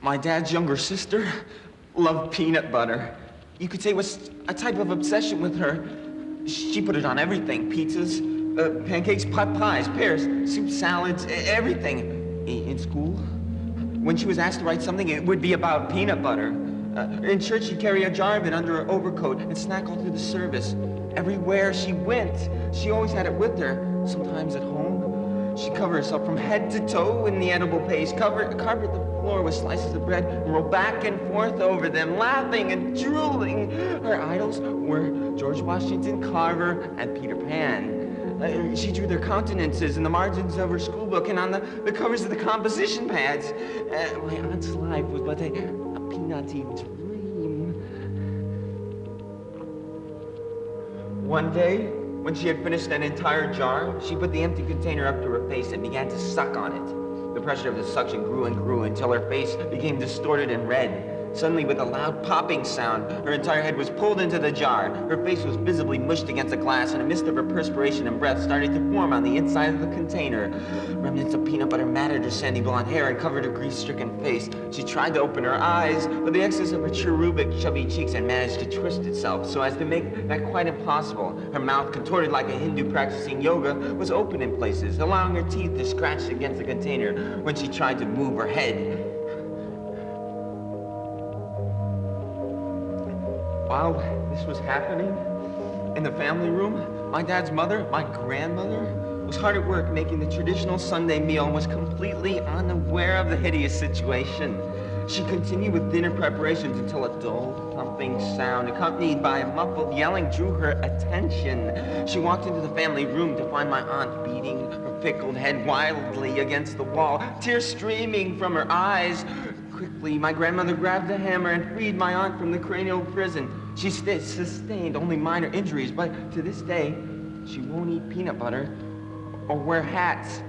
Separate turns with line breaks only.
My dad's younger sister loved peanut butter. You could say it was a type of obsession with her. She put it on everything. Pizzas, pancakes, pot pies, pears, soup, salads, everything. In school, when she was asked to write something, it would be about peanut butter. In church, she'd carry a jar of it under her overcoat and snack all through the service. Everywhere she went, she always had it with her. Sometimes at home, she'd cover herself from head to toe in the edible paste, carpet the floor with slices of bread, and roll back and forth over them, laughing and drooling. Her idols were George Washington Carver and Peter Pan. She drew their countenances in the margins of her school book and on the covers of the composition pads. My aunt's life was but a peanutty dream. One day, when she had finished an entire jar, she put the empty container up to her face and began to suck on it. The pressure of the suction grew and grew until her face became distorted and red. Suddenly, with a loud popping sound, her entire head was pulled into the jar. Her face was visibly mushed against the glass, and a mist of her perspiration and breath started to form on the inside of the container. Remnants of peanut butter matted her sandy blonde hair and covered her grease-stricken face. She tried to open her eyes, but the excess of her cherubic, chubby cheeks had managed to twist itself so as to make that quite impossible. Her mouth, contorted like a Hindu practicing yoga, was open in places, allowing her teeth to scratch against the container when she tried to move her head. While this was happening, in the family room, my dad's mother, my grandmother, was hard at work making the traditional Sunday meal and was completely unaware of the hideous situation. She continued with dinner preparations until a dull, thumping sound, accompanied by a muffled yelling, drew her attention. She walked into the family room to find my aunt beating her pickled head wildly against the wall, tears streaming from her eyes. Quickly, my grandmother grabbed a hammer and freed my aunt from the cranial prison. She sustained only minor injuries, but to this day, she won't eat peanut butter or wear hats.